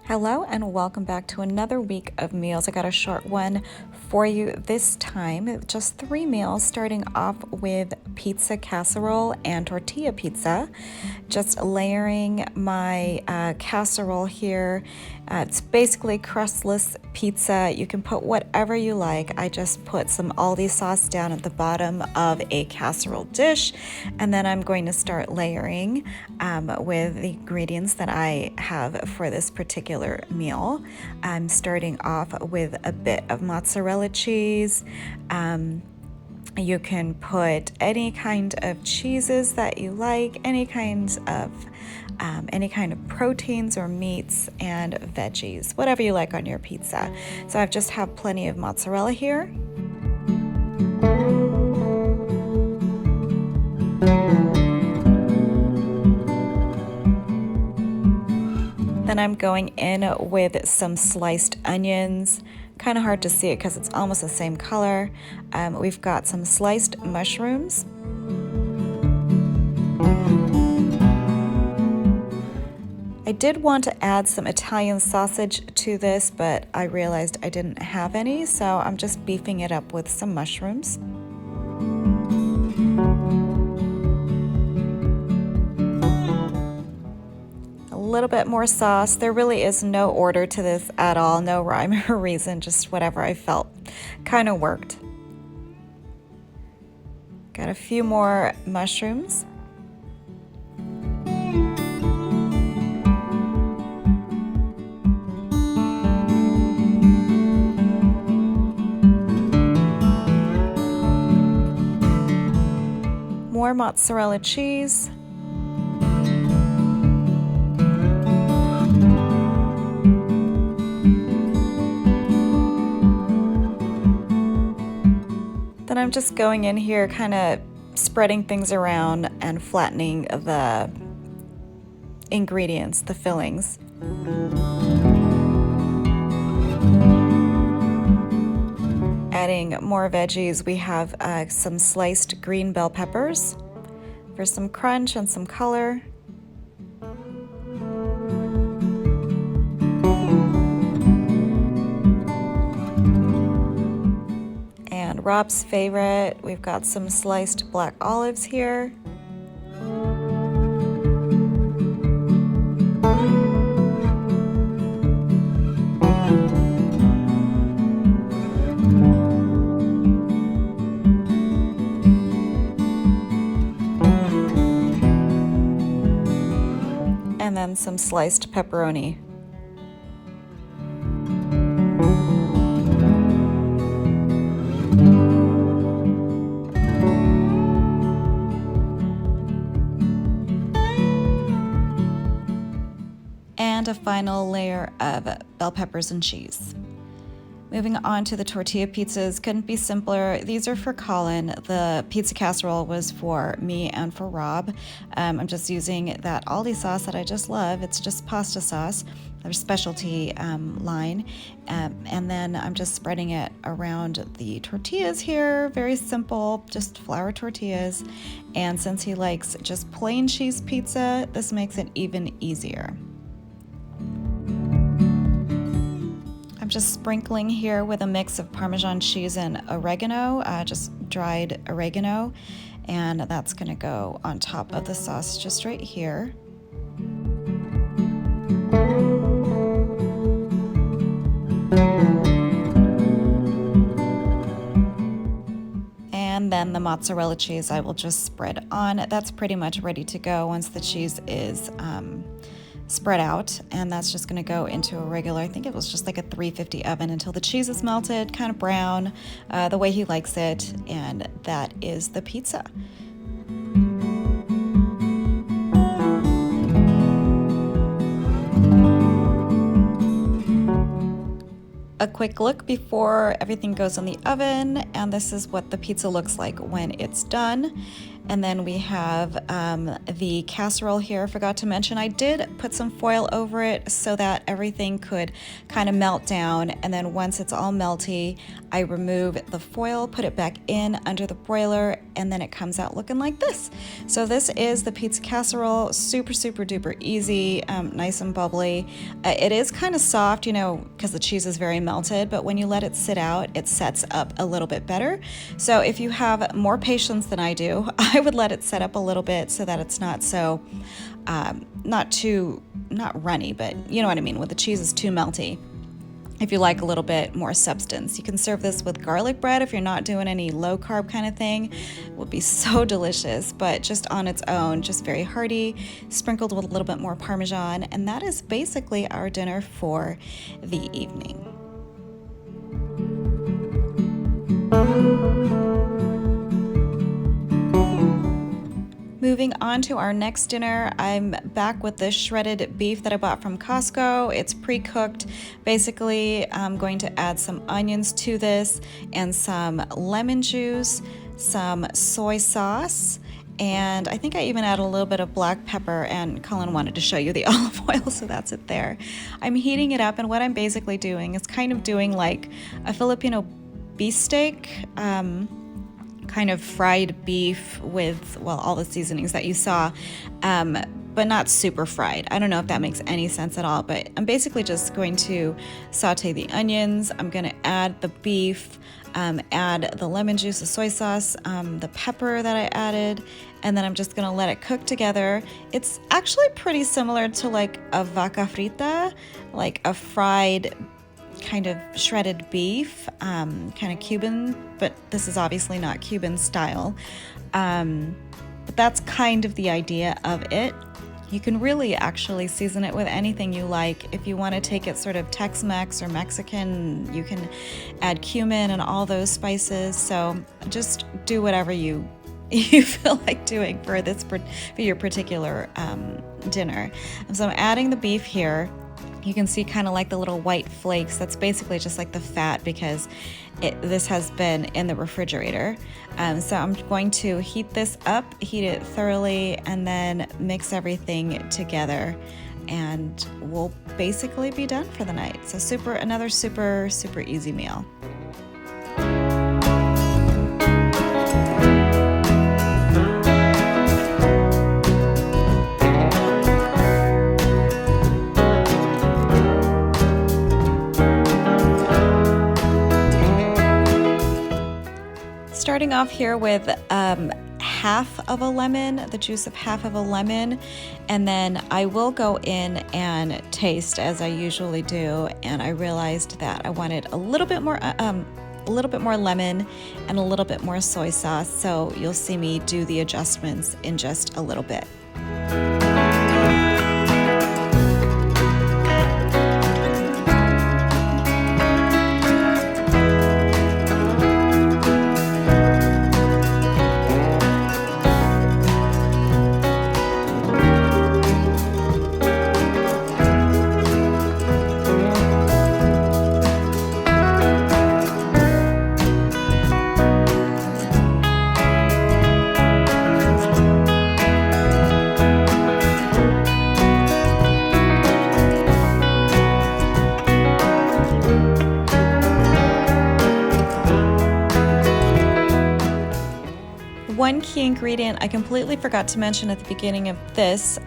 Hello and welcome back to another week of meals. I got a short one for you this time. Just 3 meals, starting off with pizza casserole and tortilla pizza. Just layering my casserole here. It's basically crustless pizza. You can put whatever you like. I just put some Aldi sauce down at the bottom of a casserole dish, and then I'm going to start layering with the ingredients that I have for this particular meal. I'm starting off with a bit of mozzarella cheese. You can put any kind of cheeses that you like, any kind of proteins or meats and veggies, whatever you like on your pizza. So I've just have plenty of mozzarella here. Then I'm going in with some sliced onions. Kind of hard to see it because it's almost the same color. We've got some sliced mushrooms. I did want to add some Italian sausage to this, but I realized I didn't have any, so I'm just beefing it up with some mushrooms. A little bit more sauce. There really is no order to this at all, no rhyme or reason, just whatever I felt kind of worked. Got a few more mushrooms. More mozzarella cheese. Then I'm just going in here kind of spreading things around and flattening the ingredients, the fillings. Adding more veggies, we have some sliced green bell peppers for some crunch and some color. And Rob's favorite, we've got some sliced black olives here. And then some sliced pepperoni. And a final layer of bell peppers and cheese. Moving on to the tortilla pizzas, couldn't be simpler. These are for Colin. The pizza casserole was for me and for Rob. I'm just using that Aldi sauce that I just love. It's just pasta sauce, their specialty line. And then I'm just spreading it around the tortillas here. Very simple, just flour tortillas. And since he likes just plain cheese pizza, this makes it even easier. I'm just sprinkling here with a mix of Parmesan cheese and oregano, just dried oregano, and that's going to go on top of the sauce just right here. And then the mozzarella cheese I will just spread on. That's pretty much ready to go once the cheese is spread out, and that's just going to go into a regular, I think it was just like a 350 oven until the cheese is melted, kind of brown, the way he likes it, and that is the pizza. A quick look before everything goes in the oven, and this is what the pizza looks like when it's done. And then we have the casserole here. I forgot to mention I did put some foil over it so that everything could kind of melt down. And then once it's all melty, I remove the foil, put it back in under the broiler, and then it comes out looking like this. So this is the pizza casserole. Super, super duper easy, nice and bubbly. It is kind of soft, you know, because the cheese is very melted, but when you let it sit out, it sets up a little bit better. So if you have more patience than I do, I would let it set up a little bit so that it's not so, not runny, but you know what I mean, when the cheese is too melty. If you like a little bit more substance, you can serve this with garlic bread if you're not doing any low carb kind of thing. It would be so delicious, but just on its own, just very hearty, sprinkled with a little bit more Parmesan. And that is basically our dinner for the evening. Moving on to our next dinner, I'm back with this shredded beef that I bought from Costco. It's pre-cooked. Basically, I'm going to add some onions to this and some lemon juice, some soy sauce, and I think I even add a little bit of black pepper, and Colin wanted to show you the olive oil, so that's it there. I'm heating it up, and what I'm basically doing is kind of doing like a Filipino beefsteak, kind of fried beef with, well, all the seasonings that you saw, but not super fried. I don't know if that makes any sense at all, but I'm basically just going to saute the onions. I'm going to add the beef, add the lemon juice, the soy sauce, the pepper that I added, and then I'm just going to let it cook together. It's actually pretty similar to like a vaca frita, like a fried kind of shredded beef, kind of Cuban, but this is obviously not Cuban style. But that's kind of the idea of it. You can really actually season it with anything you like. If you want to take it sort of Tex-Mex or Mexican, you can add cumin and all those spices. So just do whatever you feel like doing for your particular dinner. So I'm adding the beef here. You can see kind of like the little white flakes. That's basically just like the fat because this has been in the refrigerator. So I'm going to heat this up, heat it thoroughly, and then mix everything together. And we'll basically be done for the night. So another super, super easy meal. Starting off here with half of a lemon, the juice of half of a lemon, and then I will go in and taste as I usually do, and I realized that I wanted a little bit more lemon and a little bit more soy sauce, so you'll see me do the adjustments in just a little bit. One key ingredient I completely forgot to mention at the beginning of this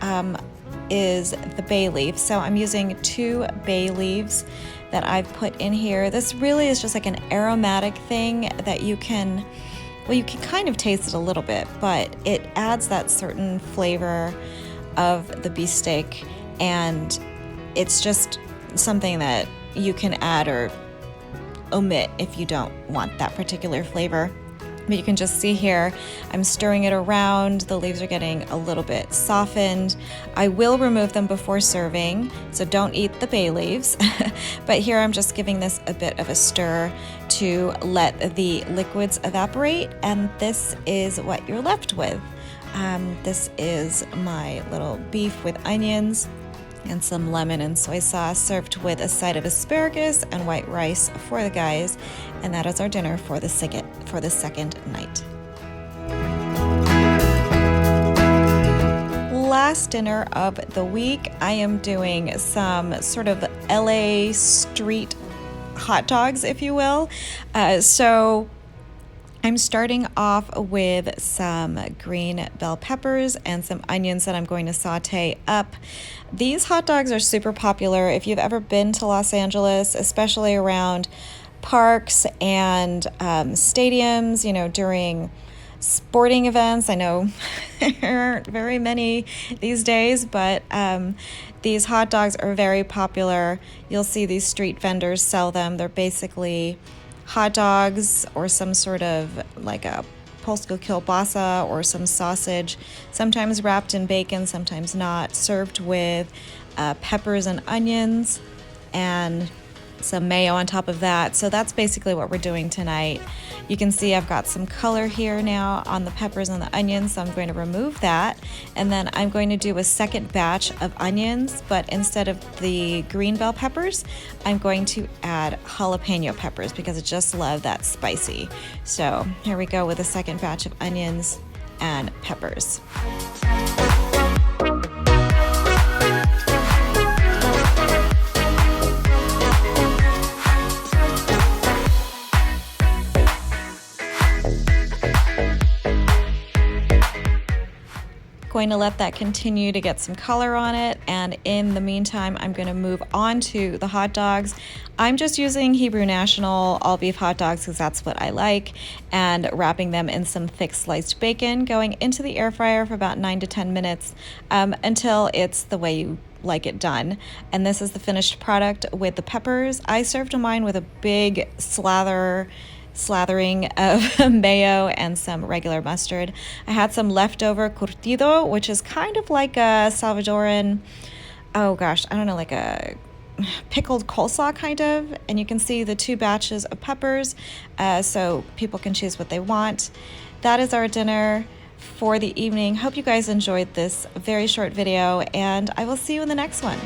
is the bay leaf. So I'm using 2 bay leaves that I've put in here. This really is just like an aromatic thing that you can kind of taste it a little bit, but it adds that certain flavor of the beefsteak, and it's just something that you can add or omit if you don't want that particular flavor. But you can just see here, I'm stirring it around. The leaves are getting a little bit softened. I will remove them before serving, so don't eat the bay leaves. But here I'm just giving this a bit of a stir to let the liquids evaporate, and this is what you're left with. This is my little beef with onions and some lemon and soy sauce, served with a side of asparagus and white rice for the guys, and that is our dinner for the second night. last dinner of the week, I am doing some sort of LA street hot dogs, if you will. So I'm starting off with some green bell peppers and some onions that I'm going to saute up. These hot dogs are super popular if you've ever been to Los Angeles, especially around parks and stadiums, you know, during sporting events. I know there aren't very many these days, but these hot dogs are very popular. You'll see these street vendors sell them. They're basically hot dogs or some sort of like a polska kielbasa or some sausage, sometimes wrapped in bacon, sometimes not, served with peppers and onions and some mayo on top of that. So that's basically what we're doing tonight. You can see I've got some color here now on the peppers and the onions, so I'm going to remove that. And then I'm going to do a second batch of onions, but instead of the green bell peppers, I'm going to add jalapeno peppers because I just love that spicy. So here we go with a second batch of onions and peppers. Going to let that continue to get some color on it, and in the meantime I'm going to move on to the hot dogs. I'm just using Hebrew National all beef hot dogs because that's what I like, and wrapping them in some thick sliced bacon, going into the air fryer for about 9 to 10 minutes until it's the way you like it done. And this is the finished product with the peppers. I served mine with a big slathering of mayo and some regular mustard. I had some leftover curtido, which is kind of like a Salvadoran, oh gosh, I don't know, like a pickled coleslaw kind of. And you can see the 2 batches of peppers, so people can choose what they want. That is our dinner for the evening. Hope you guys enjoyed this very short video, and I will see you in the next one.